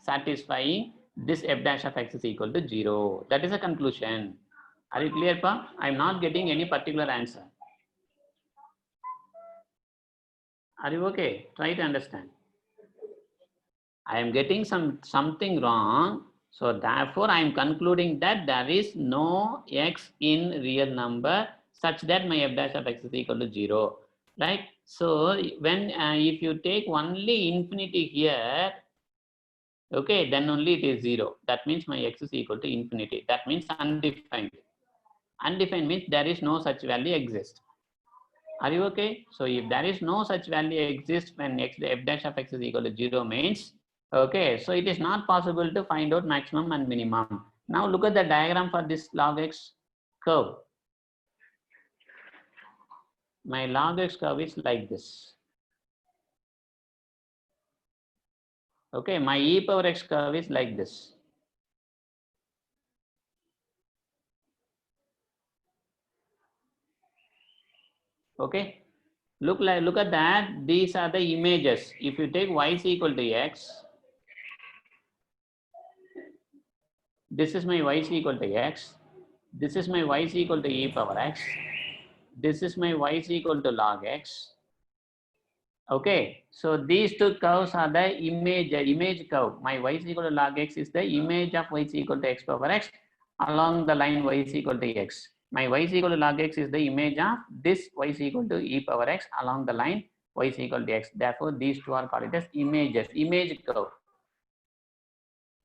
[SPEAKER 1] satisfying this f dash of x is equal to 0. That is a conclusion. Are you clear, pa? I am not getting any particular answer. Are you okay? Try to understand. I am getting something wrong. So therefore, I am concluding that there is no x in real number such that my f dash of x is equal to 0. Right? So when if you take only infinity here, okay, then only it is 0. That means my x is equal to infinity. That means undefined. Undefined means there is no such value exist. Are you okay? So if there is no such value exist when f dash of x is equal to 0 means, okay, so it is not possible to find out maximum and minimum. Now look at the diagram for this log x curve. My log x curve is like this. Okay, my e power x curve is like this. Okay, look at that. These are the images. If you take y is equal to x, this is my y is equal to x. This is my y is equal to e power x. This is my y is equal to log x. Okay, so these two curves are the image curve. My y is equal to log x is the image of y is equal to x power x along the line y is equal to x. My y is equal to log x is the image of this y is equal to e power x along the line y is equal to x. Therefore, these two are called as images, image curve.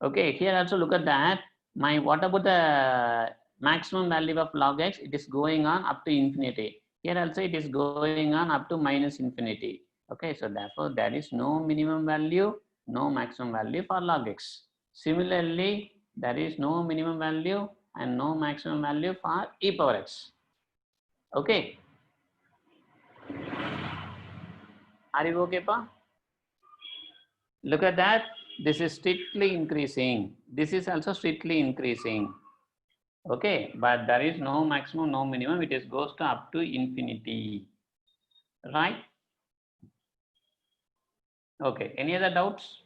[SPEAKER 1] Okay, here also look at that. What about the maximum value of log x? It is going on up to infinity. Here also it is going on up to minus infinity. Okay, so therefore there is no minimum value, no maximum value for log x. Similarly, there is no minimum value and no maximum value for e power x. Okay, are you okay, pa? Look at that. This is strictly increasing. This is also strictly increasing. Okay, but there is no maximum, no minimum. It is goes to up to infinity, right? Okay, any other doubts?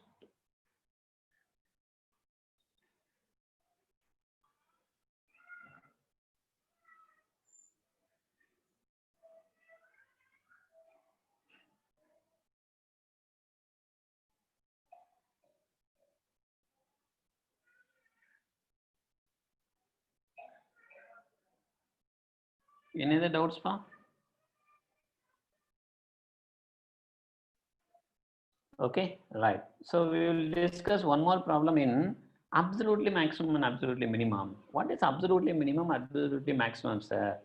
[SPEAKER 1] Any other doubts, pa? Okay, right. So we will discuss one more problem in absolutely maximum and absolutely minimum. What is absolutely minimum, absolutely maximum, sir?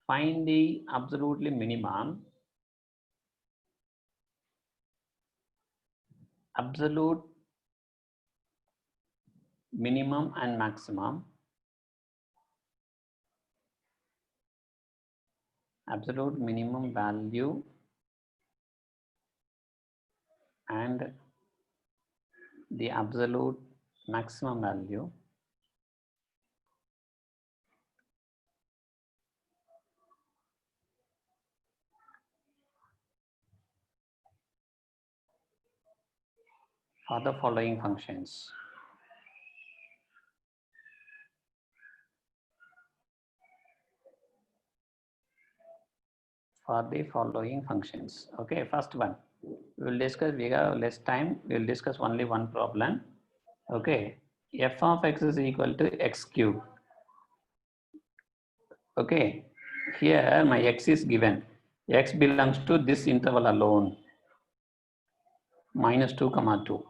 [SPEAKER 1] Find the absolutely minimum, absolute minimum and maximum, absolute minimum value and the absolute maximum value for the following functions. For the following functions. Okay, first one. We will discuss, we have less time. We will discuss only one problem. Okay, f of x is equal to x cube. Okay, here my x is given. X belongs to this interval alone. Minus 2 comma 2.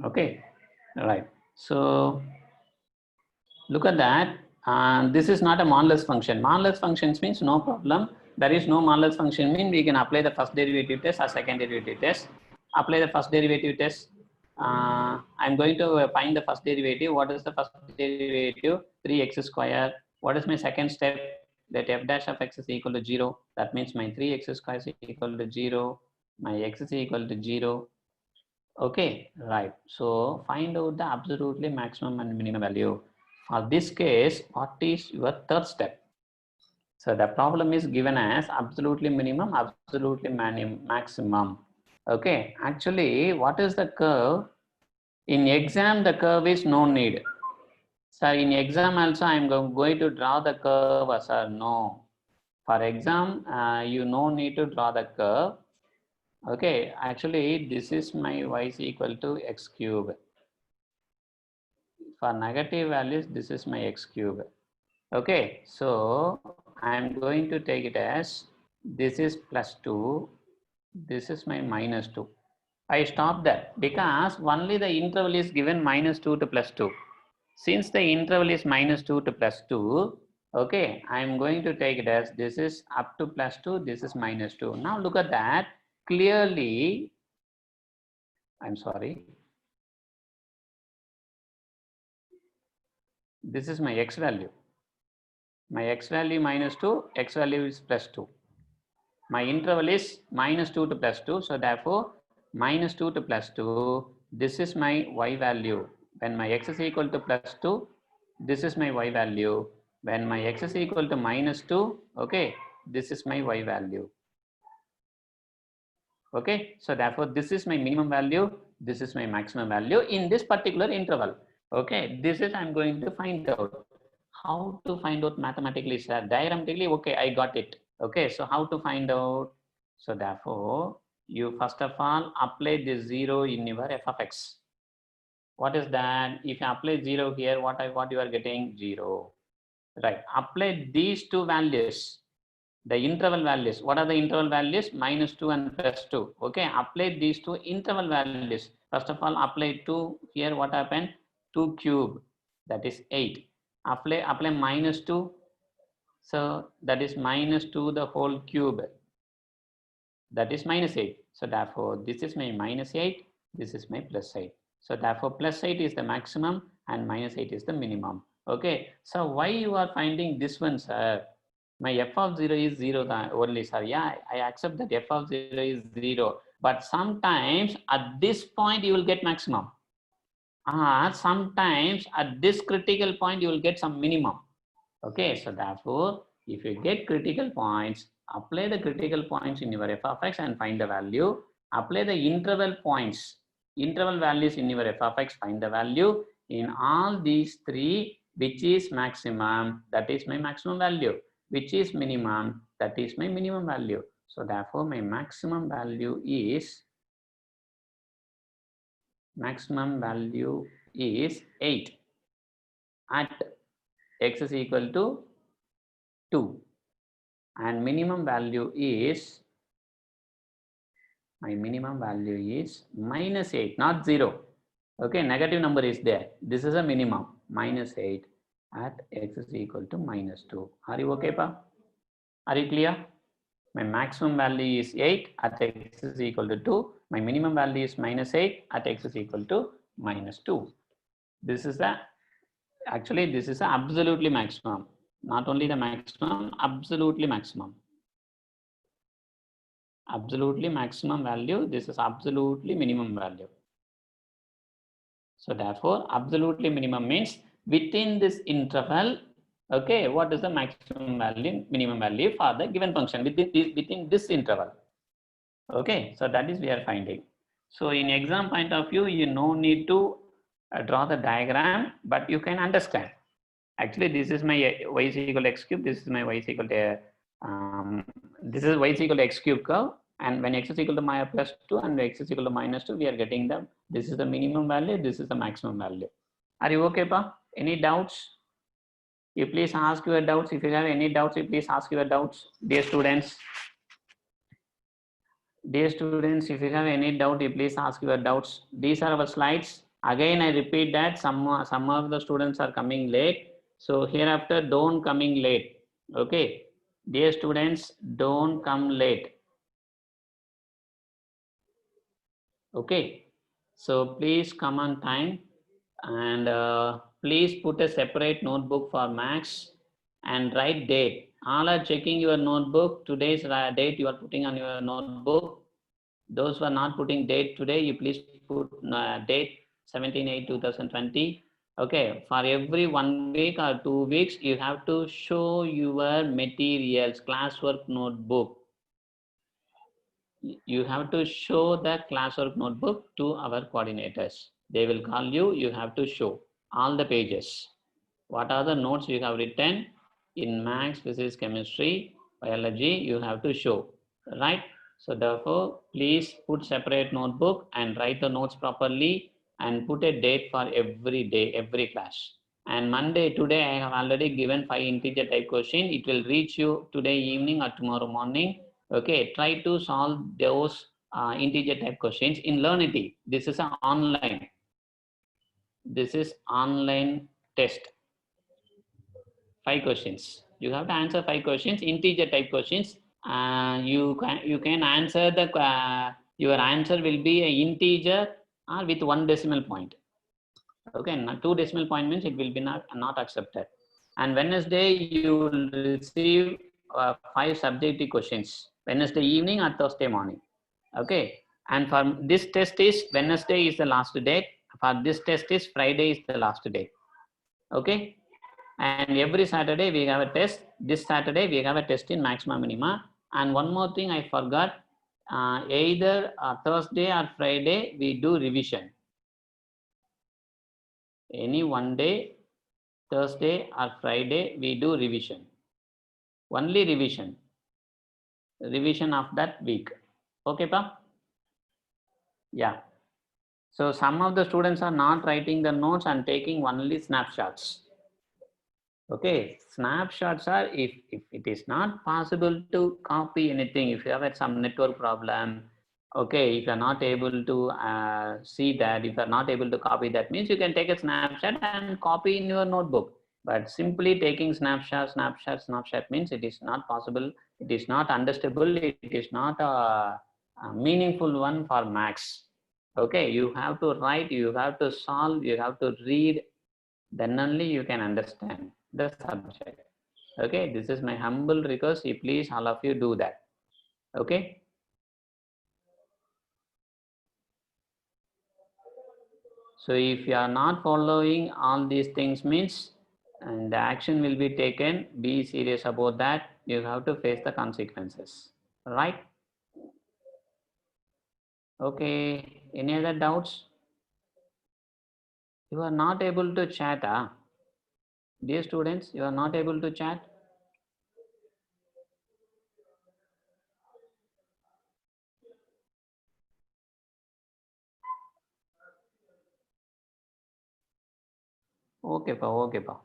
[SPEAKER 1] Okay, right. So look at that. This is not a modulus function. Modulus functions means no problem. There is no modulus function mean we can apply the first derivative test or second derivative test. Apply the first derivative test. I'm going to find the first derivative. What is the first derivative? 3x square. What is my second step? That f dash of x is equal to 0. That means my 3x square is equal to 0. My x is equal to 0. Okay, right. So find out the absolutely maximum and minimum value. For this case, what is your third step? So the problem is given as absolutely minimum, absolutely maximum. Okay, actually, what is the curve? In exam, the curve is no need. So in exam also, I am going to draw the curve as a no. For exam, you no need to draw the curve. Okay, actually, this is my y is equal to x cube. For negative values, this is my x cube. Okay, so I am going to take it as this is plus 2, this is my minus 2. I stop that because only the interval is given minus 2 to plus 2. Since the interval is minus 2 to plus 2, Okay, I'm going to take it as this is up to +2, this is -2. Now look at that. Clearly, I'm sorry. This is my x value. My x value -2, x value is +2. My interval is -2 to +2. So therefore, -2 to +2, this is my y value. When my x is equal to +2, this is my y value. When my x is equal to -2, okay, this is my y value. Okay, so therefore this is my minimum value, this is my maximum value in this particular interval. Okay, this is I'm going to find out. How to find out mathematically, sir? Diagrammatically, okay, I got it. Okay, so how to find out? So therefore, you first of all apply the 0 in your f of x. What is that? If you apply 0 here, what you are getting? 0. Right. Apply these two values, the interval values. What are the interval values? -2 and +2. Okay, apply these two interval values. First of all, apply 2 here. What happened? 2 cube, that is 8. Apply -2, so that is -2 the whole cube, that is -8. So therefore this is my -8, this is my +8. So therefore +8 is the maximum and -8 is the minimum. Okay, so why you are finding this one, sir? My f of 0 is 0 only, sir. Yeah, I accept that f of 0 is 0, but sometimes at this point you will get maximum. Sometimes at this critical point you will get some minimum. Okay, so therefore, if you get critical points, apply the critical points in your f of x and find the value. Apply the interval points, interval values in your f of x, find the value. In all these three, which is maximum, that is my maximum value. Which is minimum, that is my minimum value. So therefore, my maximum value is 8 at x is equal to 2, and minimum value is, my minimum value is -8, not 0. Okay, negative number is there. This is a minimum, -8 at x is equal to -2. Are you okay, pa? Are you clear? My maximum value is 8 at x is equal to 2. My minimum value is -8 at x is equal to -2. This is the, actually this is a absolutely maximum. Not only the maximum, absolutely maximum. Absolutely maximum value. This is absolutely minimum value. So therefore, absolutely minimum means within this interval, okay, what is the maximum value, minimum value for the given function within this interval. Okay, so that is we are finding. So in exam point of view, you no need to draw the diagram, but you can understand. Actually, this is my y is equal to x cube. This is my y is equal to this is y is equal to x cube curve. And when x is equal to +2 and x is equal to -2, we are getting the, this is the minimum value, this is the maximum value. Are you okay, pa? Any doubts? You please ask your doubts. If you have any doubts, you please ask your doubts, dear students. Dear students, if you have any doubt, you please ask your doubts. These are our slides. Again, I repeat that some of the students are coming late. So hereafter, don't coming late. Okay, dear students, don't come late. Okay, so please come on time, and please put a separate notebook for max and write date. All are checking your notebook. Today's date you are putting on your notebook. Those who are not putting date today, you please put date 17/8/2020. Okay, for every 1 week or 2 weeks, you have to show your materials, classwork notebook. You have to show the classwork notebook to our coordinators. They will call you, you have to show all the pages. What are the notes you have written in maths, physics, chemistry, biology, you have to show, right? So therefore, please put separate notebook and write the notes properly and put a date for every day, every class. And Monday, today I have already given 5 integer type question. It will reach you today evening or tomorrow morning. Okay, try to solve those integer type questions in Learnity. This is an online. This is online test. 5 questions. You have to answer 5 questions, integer type questions. You can answer the your answer will be an integer or with 1 decimal point. Okay, 2 decimal point means it will be not accepted. And Wednesday you will receive 5 subjective questions. Wednesday evening or Thursday morning. Okay, and for this test is Wednesday is the last date. For this test is Friday is the last date. Okay, and every Saturday we have a test. This Saturday we have a test in maxima minima. And one more thing I forgot, either Thursday or Friday we do revision. Any one day, Thursday or Friday we do revision. Only revision of that week. Okay, pa? Yeah. So some of the students are not writing the notes and taking only snapshots. Okay, snapshots are if it is not possible to copy anything, if you have some network problem, okay, if you are not able to see that, if you are not able to copy that, means you can take a snapshot and copy in your notebook. But simply taking snapshot means it is not possible, it is not understandable, it is not a meaningful one for max. Okay, you have to write, you have to solve, you have to read, then only you can understand the subject. Okay, this is my humble request. Please, all of you do that. Okay. So if you are not following all these things means, and the action will be taken, be serious about that. You have to face the consequences. Right? Okay. Any other doubts? You are not able to chat, huh? Dear students, you are not able to chat. Okay, pa. Okay, pa.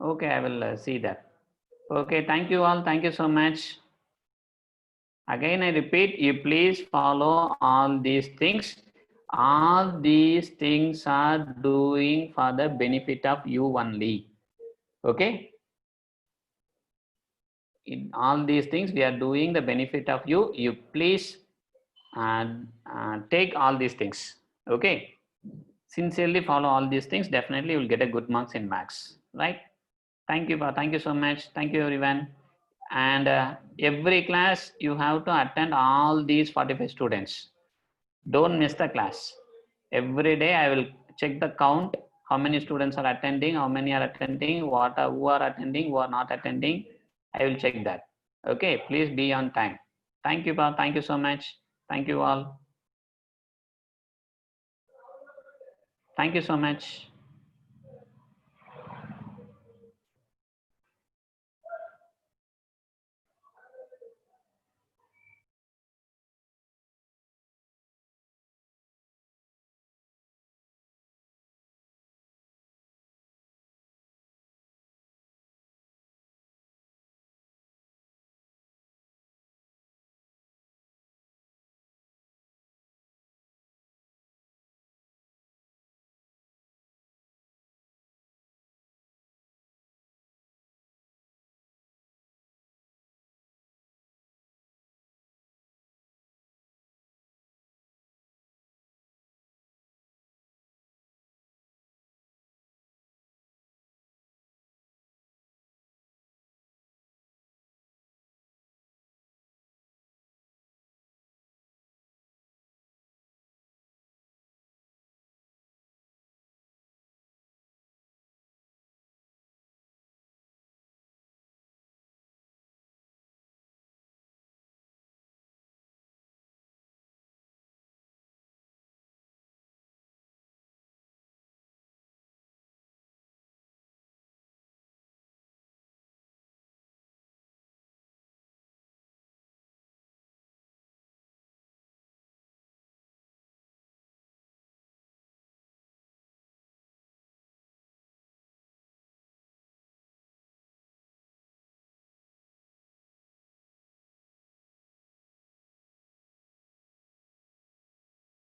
[SPEAKER 1] Okay, I will see that. Okay, thank you all. Thank you so much. Again, I repeat, you please follow all these things. All these things are doing for the benefit of you only. Okay? In all these things, we are doing the benefit of you. You please take all these things. Okay? Sincerely follow all these things. Definitely, you will get a good marks in maths. Right? Thank you. Thank you so much. Thank you, everyone. And every class, you have to attend all these 45 students. Don't miss the class. Every day I will check the count, how many students are attending, how many are attending, who are attending, who are not attending. I will check that. Okay, please be on time. Thank you, Pa. Thank you so much. Thank you all. Thank you so much.